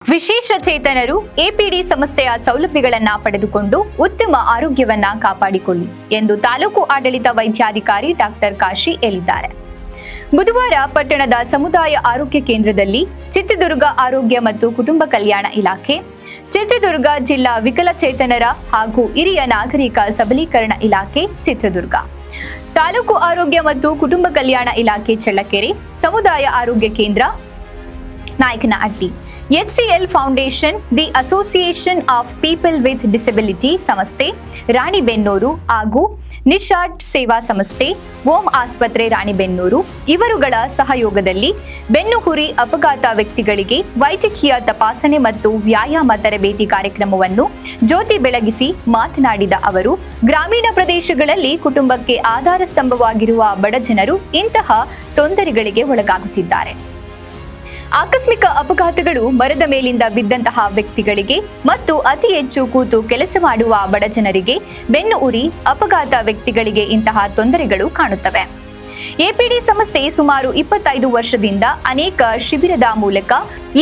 ವಿಶೇಷ ಚೇತನರು ಎಪಿಡಿ ಸಂಸ್ಥೆಯ ಸೌಲಭ್ಯಗಳನ್ನು ಪಡೆದುಕೊಂಡು ಉತ್ತಮ ಆರೋಗ್ಯವನ್ನ ಕಾಪಾಡಿಕೊಳ್ಳಿ ಎಂದು ತಾಲೂಕು ಆಡಳಿತ ವೈದ್ಯಾಧಿಕಾರಿ ಡಾಕ್ಟರ್ ಕಾಶಿ ಹೇಳಿದ್ದಾರೆ. ಬುಧವಾರ ಪಟ್ಟಣದ ಸಮುದಾಯ ಆರೋಗ್ಯ ಕೇಂದ್ರದಲ್ಲಿ ಚಿತ್ರದುರ್ಗ ಆರೋಗ್ಯ ಮತ್ತು ಕುಟುಂಬ ಕಲ್ಯಾಣ ಇಲಾಖೆ, ಚಿತ್ರದುರ್ಗ ಜಿಲ್ಲಾ ವಿಕಲಚೇತನರ ಹಾಗೂ ಹಿರಿಯ ನಾಗರಿಕ ಸಬಲೀಕರಣ ಇಲಾಖೆ ಚಿತ್ರದುರ್ಗ, ತಾಲೂಕು ಆರೋಗ್ಯ ಮತ್ತು ಕುಟುಂಬ ಕಲ್ಯಾಣ ಇಲಾಖೆ ಚಳ್ಳಕೆರೆ, ಸಮುದಾಯ ಆರೋಗ್ಯ ಕೇಂದ್ರ Nayakanahatti, HCL foundation, the association of people with disability ಸಂಸ್ಥೆ ರಾಣಿಬೆನ್ನೂರು ಹಾಗೂ ನಿಶಾಟ್ ಸೇವಾ ಸಂಸ್ಥೆ, ಓಂ ಆಸ್ಪತ್ರೆ ರಾಣಿಬೆನ್ನೂರು ಇವರುಗಳ ಸಹಯೋಗದಲ್ಲಿ ಬೆನ್ನುಹುರಿ ಅಪಘಾತ ವ್ಯಕ್ತಿಗಳಿಗೆ ವೈದ್ಯಕೀಯ ತಪಾಸಣೆ ಮತ್ತು ವ್ಯಾಯಾಮ ತರಬೇತಿ ಕಾರ್ಯಕ್ರಮವನ್ನು ಜ್ಯೋತಿ ಬೆಳಗಿಸಿ ಮಾತನಾಡಿದ ಅವರು, ಗ್ರಾಮೀಣ ಪ್ರದೇಶಗಳಲ್ಲಿ ಕುಟುಂಬಕ್ಕೆ ಆಧಾರ ಸ್ತಂಭವಾಗಿರುವ ಬಡ ಜನರು ಇಂತಹ ತೊಂದರೆಗಳಿಗೆ ಒಳಗಾಗುತ್ತಿದ್ದಾರೆ. ಆಕಸ್ಮಿಕ ಅಪಘಾತಗಳು, ಮರದ ಮೇಲಿಂದ ಬಿದ್ದಂತಹ ವ್ಯಕ್ತಿಗಳಿಗೆ ಮತ್ತು ಅತಿ ಹೆಚ್ಚು ಕೂತು ಕೆಲಸ ಮಾಡುವ ಬಡ ಜನರಿಗೆ, ಬೆನ್ನು ಉರಿ ಅಪಘಾತ ವ್ಯಕ್ತಿಗಳಿಗೆ ಇಂತಹ ತೊಂದರೆಗಳು ಕಾಣುತ್ತವೆ. ಎಪಿಡಿ ಸಂಸ್ಥೆ ಸುಮಾರು 25 ವರ್ಷದಿಂದ ಅನೇಕ ಶಿಬಿರದ ಮೂಲಕ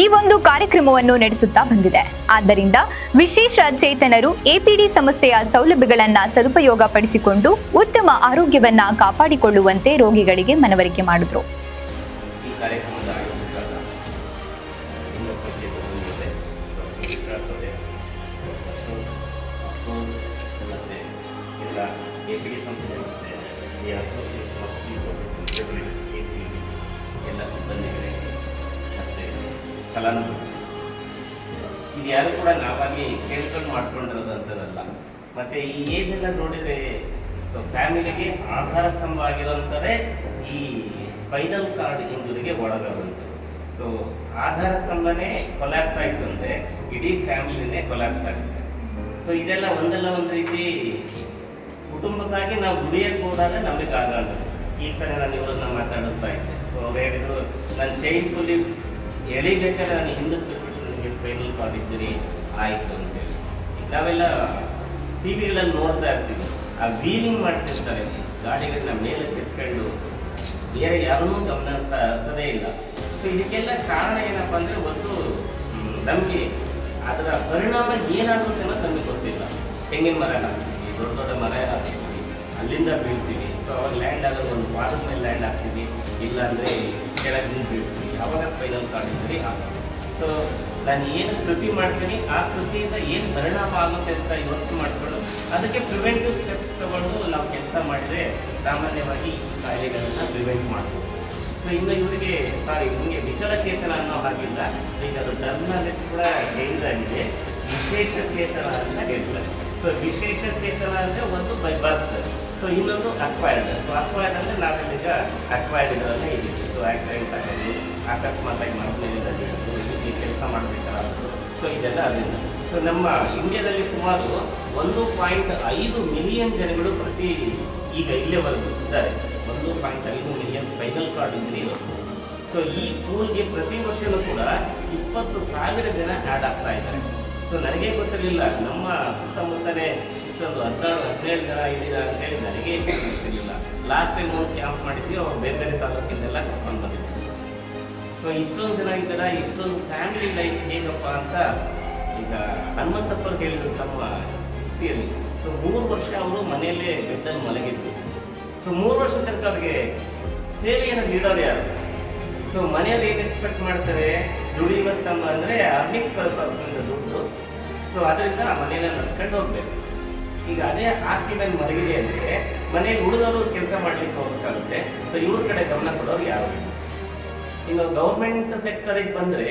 ಈ ಒಂದು ಕಾರ್ಯಕ್ರಮವನ್ನು ನಡೆಸುತ್ತಾ ಬಂದಿದೆ. ಆದ್ದರಿಂದ ವಿಶೇಷ ಚೇತನರು ಎಪಿಡಿ ಸಂಸ್ಥೆಯ ಸೌಲಭ್ಯಗಳನ್ನು ಸದುಪಯೋಗ ಪಡಿಸಿಕೊಂಡು ಉತ್ತಮ ಆರೋಗ್ಯವನ್ನ ಕಾಪಾಡಿಕೊಳ್ಳುವಂತೆ ರೋಗಿಗಳಿಗೆ ಮನವರಿಕೆ ಮಾಡಿದರು. ಎಪಿಡಿ ಸಂಸ್ಥೆ ಮತ್ತು the association of people with disability ಎಲ್ಲ ಸಿಬ್ಬಂದಿಗಳಿಗೆ ಮತ್ತು ಫಲಾನುಭವಿ ಇದು ಯಾರು ಕೂಡ ನಾವಾಗಿ ಕೇಳ್ಕೊಂಡು ಮಾಡ್ಕೊಂಡಿರೋದಂಥದ್ದಲ್ಲ. ಮತ್ತು ಈ ಏಜ್ ಎಲ್ಲ ನೋಡಿದರೆ ಸೊ ಫ್ಯಾಮಿಲಿಗೆ ಆಧಾರ ಸ್ತಂಭ ಆಗಿರೋಂಥದ್ದೇ ಈ ಸ್ಪೈನಲ್ ಕಾರ್ಡ್ ಇಂಜುರಿಗೆ ಒಳಗಾಗುವಂಥದ್ದು. ಸೊ ಆಧಾರ ಸ್ತಂಭನೇ ಕೊಲ್ಯಾಪ್ಸ್ ಆಯಿತು ಅಂದರೆ ಇಡೀ ಫ್ಯಾಮಿಲಿನೇ ಕೊಲ್ಯಾಪ್ಸ್ ಆಗುತ್ತೆ. ಸೊ ಇದೆಲ್ಲ ಒಂದಲ್ಲ ಒಂದು ರೀತಿ ಕುಟುಂಬಕ್ಕಾಗಿ ನಾವು ದುಡಿಯಕ್ಕೆ ಹೋದಾಗ ನಮಗೆ ಆಗಲ್ಲ. ಈ ಥರ ನಾನು ಇವ್ರನ್ನ ಮಾತಾಡಿಸ್ತಾ ಇದ್ದೆ. ಸೊ ಅವ್ರು ಹೇಳಿದರು, ನನ್ನ ಚೈನ್ ಫುಲ್ಲಿ ಎಳಿಬೇಕಾದ್ರೆ ನಾನು ಹಿಂದಕ್ಕೆ ಬಿಟ್ಬಿಟ್ಟು ನನಗೆ ಸ್ಪೈನಲ್ ಕಾರ್ಡ್ ಇಂಜರಿ ಆಯಿತು ಅಂತೇಳಿ. ನಾವೆಲ್ಲ ಟಿ ವಿಗಳಲ್ಲಿ ನೋಡ್ತಾ ಇರ್ತೀವಿ, ಆ ವೀಲಿಂಗ್ ಮಾಡ್ತಿರ್ತಾರೆ ಗಾಡಿಗಳನ್ನ ಮೇಲೆ ಕೆತ್ಕೊಂಡು, ಬೇರೆ ಯಾರನ್ನೂ ಗಮನ ಸದೇ ಇಲ್ಲ. ಸೊ ಇದಕ್ಕೆಲ್ಲ ಕಾರಣ ಏನಪ್ಪ ಅಂದರೆ, ಒಂದು ನಮಗೆ ಅದರ ಪರಿಣಾಮ ಏನಾಗುತ್ತೆ ಅನ್ನೋದು ನಮಗೆ ಗೊತ್ತಿಲ್ಲ. ತೆಂಗಿನ ಮರ ಹಾಕ್ತೀವಿ, ದೊಡ್ಡ ದೊಡ್ಡ ಮರ ಹಾಕ್ತೀವಿ, ಅಲ್ಲಿಂದ ಬೀಳ್ತೀವಿ. ಸೊ ಅವಾಗ ಲ್ಯಾಂಡ್ ಆಗೋದು ಒಂದು ಪಾದದ ಮೇಲೆ ಲ್ಯಾಂಡ್ ಆಗ್ತೀವಿ, ಇಲ್ಲಾಂದರೆ ಕೆಳಗಿಂದ ಬೀಳ್ತೀವಿ. ಅವಾಗ ಸ್ಪೈನಲ್ ಕಾರ್ಡ್ ಇಂಜರಿ ಆಗೋದು. ಸೊ ನಾನು ಏನು ಕೃತಿ ಮಾಡ್ತೀನಿ, ಆ ಕೃತಿಯಿಂದ ಏನು ಪರಿಣಾಮ ಆಗುತ್ತೆ ಅಂತ ಯೋಚನೆ ಮಾಡಿಕೊಂಡು ಅದಕ್ಕೆ ಪ್ರಿವೆಂಟಿವ್ ಸ್ಟೆಪ್ಸ್ ತಗೊಂಡು ನಾವು ಕೆಲಸ ಮಾಡಿದರೆ ಸಾಮಾನ್ಯವಾಗಿ ಈ ಕಾಯಿಲೆಗಳನ್ನು ಪ್ರಿವೆಂಟ್ ಮಾಡ್ಬೋದು. ಸೊ ಇನ್ನು ಇವರಿಗೆ ನಿಮಗೆ ವಿಕಲಚೇತನ ಅನ್ನೋ ಹಾಗಿಲ್ಲ. ಸೊ ಈಗ ಅದು ಟರ್ಮಿನಾಲಜಿ ಕೂಡ ಚೇಂಜ್ ಆಗಿದೆ, ವಿಶೇಷ ಚೇತನ ಅಂತ ಹೇಳ್ತಾರೆ. ಸೊ ವಿಶೇಷ ಚೇತನ ಅಂದರೆ ಒಂದು ಬೈ ಬರ್ತ್, ಸೊ ಇನ್ನೊಂದು ಅಕ್ವೈರ್ಡ್. ಸೊ ಅಕ್ವೈರ್ಡ್ ಅಂದರೆ ನಾವೆಲ್ಲೀಗ ಅಕ್ವೈರ್ಡ್ ಇದರಲ್ಲೇ ಇದ್ದೀವಿ. ಸೊ ಆಕ್ಸಿಡೆಂಟ್ ಆಗೋದು, ಅಕಸ್ಮಾತಾಗಿ ಮಕ್ಕಳಿಂದ ಈ ಕೆಲಸ ಮಾಡಬೇಕಾದ್ರು, ಸೊ ಇದೆಲ್ಲ ಅದರಿಂದ. ಸೊ ನಮ್ಮ ಇಂಡಿಯಾದಲ್ಲಿ ಸುಮಾರು 1.5 ಮಿಲಿಯನ್ ಜನಗಳು ಈಗ ಇಲ್ಲಿವರೆಗೂ ಇದ್ದಾರೆ. 1.5 ಮಿಲಿಯನ್ ಸ್ಪೈನಲ್ ಕಾರ್ಡ್ ಇಂಜರಿ ಇರೋದು. ಸೊ ಈ ಪೂಲ್ಗೆ ಪ್ರತಿ ವರ್ಷವೂ ಕೂಡ 20,000 ಜನ ಆ್ಯಡ್ ಆಗ್ತಾ ಇದ್ದಾರೆ. ಸೊ ನನಗೆ ಗೊತ್ತಿರಲಿಲ್ಲ, ನಮ್ಮ ಸುತ್ತಮುತ್ತಲೇ ಇಷ್ಟೊಂದು 17 ಜನ ಇದ್ದೀರಾ ಅಂತೇಳಿ ನನಗೆ ಗೊತ್ತಿರಲಿಲ್ಲ. ಲಾಸ್ಟ್ ಟೈಮ್ ಒಂದು ಕ್ಯಾಂಪ್ ಮಾಡಿದ್ವಿ, ಅವ್ರು ಬೇರೆ ಬೇರೆ ತಾಲೂಕಿಂದೆಲ್ಲ ಕರ್ಕೊಂಡು ಬಂದಿದ್ವಿ. ಸೊ ಇಷ್ಟೊಂದು ಜನ ಇದ್ದಾರ, ಇಷ್ಟೊಂದು ಫ್ಯಾಮಿಲಿ ಲೈಫ್ ಹೇಗಪ್ಪ ಅಂತ ಈಗ ಹನುಮಂತಪ್ಪರು ಹೇಳಿದ್ರು ನಮ್ಮ ಹಿಸ್ಟ್ರಿಯಲ್ಲಿ. ಸೊ 3 ವರ್ಷ ಅವರು ಮನೆಯಲ್ಲೇ ಬೆಡ್ಡಲ್ಲಿ ಮಲಗಿದ್ರು. ಸೊ 3 ವರ್ಷ ತನಕ ಅವ್ರಿಗೆ ಸೇವೆಯನ್ನು ನೀಡೋರು ಯಾರು? ಸೊ ಮನೆಯಲ್ಲಿ ಏನು ಎಕ್ಸ್ಪೆಕ್ಟ್ ಮಾಡ್ತಾರೆ, ದುಡಿಯುವ ಸ್ತಂಭ ಅಂದರೆ ಅರ್ನಿಂಗ್ಸ್ ಬರಬೇಕು ದುಡ್ಡು. ಸೊ ಅದರಿಂದ ಮನೆಯನ್ನ ನಡೆಸ್ಕೊಂಡು ಹೋಗ್ಬೇಕು. ಈಗ ಅದೇ ಹಾಸಿಗೆ ಮೇಲೆ ಮಲಗಿದೆ ಅಂದರೆ ಮನೆಯಲ್ಲಿ ಹುಡುಗರು ಕೆಲಸ ಮಾಡಲಿಕ್ಕೆ ಹೋಗ್ಬೇಕಾಗುತ್ತೆ. ಸೊ ಇವ್ರ ಕಡೆ ಗಮನ ಕೊಡೋರು ಯಾರು? ಇನ್ನು ಗೌರ್ಮೆಂಟ್ ಸೆಕ್ಟರಿಗೆ ಬಂದರೆ,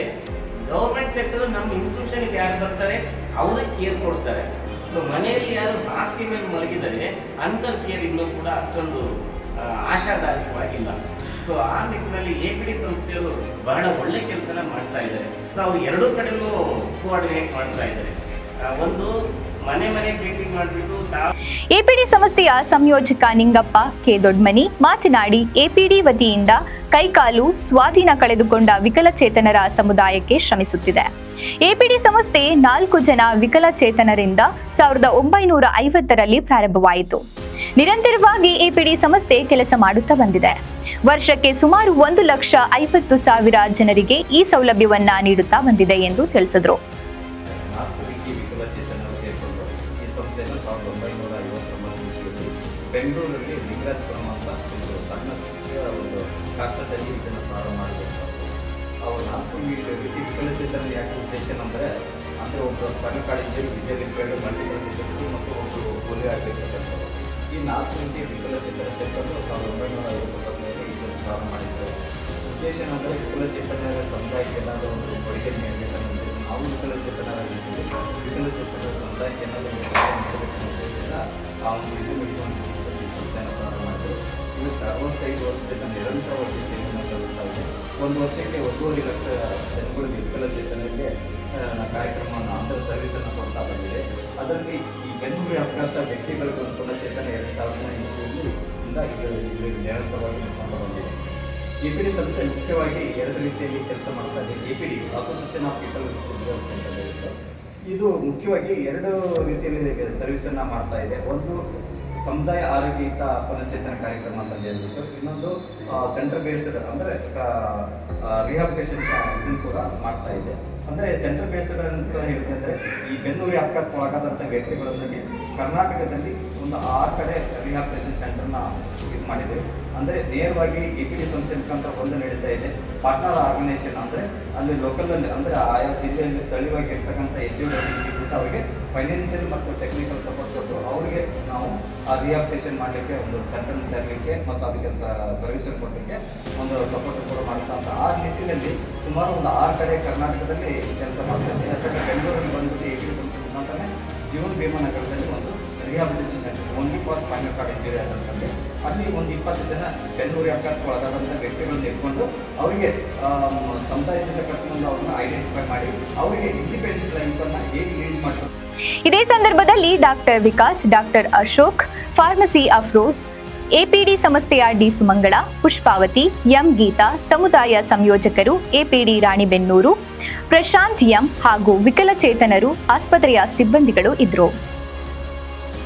ಗೌರ್ಮೆಂಟ್ ಸೆಕ್ಟರ್ ನಮ್ಮ ಇನ್ಸ್ಟಿಟ್ಯೂಷನ್ಗೆ ಯಾರು ಬರ್ತಾರೆ ಅವ್ರಿಗೆ ಕೇರ್ ಕೊಡ್ತಾರೆ. ಸೊ ಮನೆಯಲ್ಲಿ ಯಾರು ಹಾಸಿಗೆ ಮೇಲೆ ಮಲಗಿದರೆ ಅಂಥವ್ರ ಕೇರ್ ಇನ್ನೂ ಕೂಡ ಅಷ್ಟೊಂದು ಆಶಾದಾಯಕವಾಗಿಲ್ಲ. ಸೊ ಆ ನಿಟ್ಟಿನಲ್ಲಿ ಎಪಿಡಿ ಸಂಸ್ಥೆಯವರು ಬಹಳ ಒಳ್ಳೆ ಕೆಲಸನ ಮಾಡ್ತಾ ಇದ್ದಾರೆ. ಸೊ ಅವ್ರು ಎರಡೂ ಕಡೆನೂ ಕೋಆರ್ಡಿನೇಟ್ ಮಾಡ್ತಾ ಇದ್ದಾರೆ. ಒಂದು ಮನೆ ಭೇಟಿ ಮಾಡಿಬಿಟ್ಟು ಎಪಿಡಿ ಸಂಸ್ಥೆಯ ಸಂಯೋಜಕ ನಿಂಗಪ್ಪ ಕೆ ದೊಡ್ಮನಿ ಮಾತನಾಡಿ, ಎಪಿಡಿ ವತಿಯಿಂದ ಕೈಕಾಲು ಸ್ವಾಧೀನ ಕಳೆದುಕೊಂಡ ವಿಕಲಚೇತನರ ಸಮುದಾಯಕ್ಕೆ ಶ್ರಮಿಸುತ್ತಿದೆ. ಎಪಿಡಿ ಸಂಸ್ಥೆ 4 ಜನ ವಿಕಲಚೇತನರಿಂದ 1950ರಲ್ಲಿ ಪ್ರಾರಂಭವಾಯಿತು. ನಿರಂತರವಾಗಿ ಎಪಿಡಿ ಸಂಸ್ಥೆ ಕೆಲಸ ಮಾಡುತ್ತಾ ಬಂದಿದೆ. ವರ್ಷಕ್ಕೆ ಸುಮಾರು 1,50,000 ಜನರಿಗೆ ಈ ಸೌಲಭ್ಯವನ್ನ ನೀಡುತ್ತಾ ಬಂದಿದೆ ಎಂದು ತಿಳಿಸಿದರು. ಈ ಸಂಸ್ಥೆಯನ್ನು 1959 ಬೆಂಗಳೂರಲ್ಲಿ ಲಿಂಗರಾಜಪುರಂ ಅಂತ ಒಂದು ಸಣ್ಣ ಒಂದು ರಾಷ್ಟ್ರದಲ್ಲಿ ಇದನ್ನು ಪ್ರಾರಂಭ ಮಾಡಬೇಕು. ಅವರು 4 ವಿಕಲಚೇತನ ಯಾಕೆ ಉದ್ದೇಶ ಅಂದರೆ ಒಬ್ಬರು ಸಣ್ಣ ಕಾಳಜಿಯಲ್ಲಿ ವಿಜಯಲಿಂಗರು ಮಲ್ಟಿಪಲ್ ಡಿಸಬಿಲಿಟಿ ಮತ್ತು ಒಬ್ಬರು ಪೋಲಿಯೋ ಆಗಿರ್ತಕ್ಕಂಥದ್ದು. ಈ 4 ರೀತಿಯ ವಿಕಲಚೇತನ ಸೇರ್ಕೊಂಡು 1959 ಇದನ್ನು ಪ್ರಾರಂಭ ಮಾಡಿದ್ದಾರೆ. ಉದ್ದೇಶ ಏನಂದರೆ ವಿಕಲಚೇತನರ ಸಮುದಾಯಕ್ಕೆ ಏನಾದರೂ ಒಂದು ಕೊಡುಗೆ ನೀಡಬೇಕನ್ನೋ ಉದ್ದೇಶ. ನಾವು ವಿಕಲಚೇತನರಾಗಿದ್ದೀವಿ, ವಿಕಲಚೇತನರ ಸಮುದಾಯಕ್ಕೆ ಏನಾದರೂ ಒಂದು ಕೊಡುಗೆ ನೀಡಬೇಕನ್ನೋ ಉದ್ದೇಶದಿಂದ ಆ ಒಂದು ಈ ಸಂಸ್ಥೆಯನ್ನು ಪ್ರಾರಂಭ ಮಾಡಿದರು. ಇವತ್ತು 65 ವರ್ಷದಿಂದ ನಿರಂತರವಾಗಿ ಸೇವೆಯನ್ನು ಸಲ್ಲಿಸ್ತಾ ಇದೆ. ಒಂದು ವರ್ಷಕ್ಕೆ 1.5 ಲಕ್ಷ ಜನಗಳಿಗೆ ವಿಕಲಚೇತನರಿಗೆ ಕಾರ್ಯಕ್ರಮವನ್ನು ಅಂದರೆ ಸರ್ವಿಸನ್ನು ಕೊಡ್ತಾ ಬಂದಿದೆ. ಅದರಲ್ಲಿ ಈ ಬೆನ್ನುಹುರಿ ಅಪಘಾತ ವ್ಯಕ್ತಿಗಳಿಗೆ ಒಂದು ಪುನಶ್ಚೇತನ 2000 ಇಸ್ವಿಯಿಂದ ಇಲ್ಲಿ ನಿರಂತರವಾಗಿ ಮಾಡ್ತಾ ಬಂದಿದೆ. ಎಪಿಡಿ ಸಂಸ್ಥೆ ಮುಖ್ಯವಾಗಿ 2 ರೀತಿಯಲ್ಲಿ ಕೆಲಸ ಮಾಡ್ತಾ ಇದೆ. APD association of people with disability ಅಂತ ಹೇಳುತ್ತೆ. ಇದು ಮುಖ್ಯವಾಗಿ 2 ರೀತಿಯಲ್ಲಿ ಸರ್ವಿಸನ್ನು ಮಾಡ್ತಾ ಇದೆ. ಒಂದು ಸಮುದಾಯ ಆರೋಗ್ಯಯುತ ಪುನಶ್ಚೇತನ ಕಾರ್ಯಕ್ರಮ ಅಂತ ಹೇಳ್ಬಿಟ್ಟು, ಇನ್ನೊಂದು ಸೆಂಟರ್ ಬೇಸ್ಡ್ ಅಂದರೆ ರಿಹಾಬಿಲಿಟೇಷನ್ ಇದನ್ನು ಕೂಡ ಮಾಡ್ತಾ ಇದೆ. ಅಂದರೆ ಸೆಂಟರ್ ಬೇಸ್ಡ್ ಅಂತ ಹೇಳಿದ್ರೆ ಈ ಬೆನ್ನುಹುರಿ ಅಪಘಾತವಾಗದಂಥ ವ್ಯಕ್ತಿಗಳಲ್ಲಿ ಕರ್ನಾಟಕದಲ್ಲಿ ಒಂದು 6 ಕಡೆ ರಿಹಾಬಿಲಿಟೇಷನ್ ಸೆಂಟರ್ನ ಇದು ಮಾಡಿದೆ. ಅಂದರೆ ನೇರವಾಗಿ ಎಪಿಡಿ ಸಂಸ್ಥೆ ಮುಖಾಂತರ ಒಂದು ನಡೀತಾ ಇದೆ. ಪಾರ್ಟ್ನರ್ ಆರ್ಗನೈಸೇಷನ್ ಅಂದರೆ ಅಲ್ಲಿ ಲೋಕಲಲ್ಲಿ ಅಂದರೆ ಆಯಾ ಜಿಲ್ಲೆಯಲ್ಲಿ ಸ್ಥಳೀಯವಾಗಿ ಇರ್ತಕ್ಕಂಥ ಬಿಟ್ಟು ಅವರಿಗೆ ಫೈನಾನ್ಷಿಯಲ್ ಮತ್ತು ಟೆಕ್ನಿಕಲ್ ಸಪೋರ್ಟ್ ಕೊಟ್ಟು ಅವರಿಗೆ ನಾವು ಆ ರಿಹಾಬಿಲಿಟೇಷನ್ ಮಾಡಲಿಕ್ಕೆ ಒಂದು ಸೆಂಟರ್ ತರಲಿಕ್ಕೆ ಮತ್ತು ಅದಕ್ಕೆ ಸರ್ವಿಸನ್ನು ಕೊಡಲಿಕ್ಕೆ ಒಂದು ಸಪೋರ್ಟ್ ಕೂಡ ಮಾಡ್ತಾ ಆ ನಿಟ್ಟಿನಲ್ಲಿ ಸುಮಾರು ಒಂದು 6 ಕಡೆ ಕರ್ನಾಟಕದಲ್ಲಿ ಕೆಲಸ ಮಾಡ್ತಾರೆ. ಯಾಕಂದರೆ ಬೆಂಗಳೂರಲ್ಲಿ ಬಂದ್ಬಿಟ್ಟು ಎಪಿಡಿ ಸಂಸ್ಥೆ ಮುಖಾಂತರ ಜೀವನ್ ಭೀಮನಗರದಲ್ಲಿ ಒಂದು rehabilitation centre only for spinal cord injury ಅಂತಂದರೆ ಅಲ್ಲಿ ಒಂದು 20 ಜನ ಬೆನ್ನುಹುರಿ ಅಪಘಾತಕ್ಕೆ ಒಳಗಾದಂಥ ವ್ಯಕ್ತಿಗಳನ್ನು ಇಟ್ಕೊಂಡು ಅವರಿಗೆ ಸಮುದಾಯದಿಂದ ಕರ್ಕೊಂಡು ಅವ್ರನ್ನ ಐಡೆಂಟಿಫೈ ಮಾಡಿ ಅವರಿಗೆ ಇಂಡಿಪೆಂಡೆಂಟ್ ಲೈಫನ್ನು ಹೇಗೆ ಲೀಡ್ ಮಾಡ್ತಾರೆ. ಇದೇ ಸಂದರ್ಭದಲ್ಲಿ doctor Vikas, doctor Ashok, pharmacy Afroz, APD ಸಂಸ್ಥೆಯ ಡಿ ಸುಮಂಗಳ, ಪುಷ್ಪಾವತಿ, ಎಂ ಗೀತಾ, ಸಮುದಾಯ ಸಂಯೋಜಕರು ಎಪಿಡಿ ರಾಣಿಬೆನ್ನೂರು, ಪ್ರಶಾಂತ್ ಎಂ ಹಾಗೂ ವಿಕಲಚೇತನರು ಆಸ್ಪತ್ರೆಯ ಸಿಬ್ಬಂದಿಗಳು ಇದ್ದರು.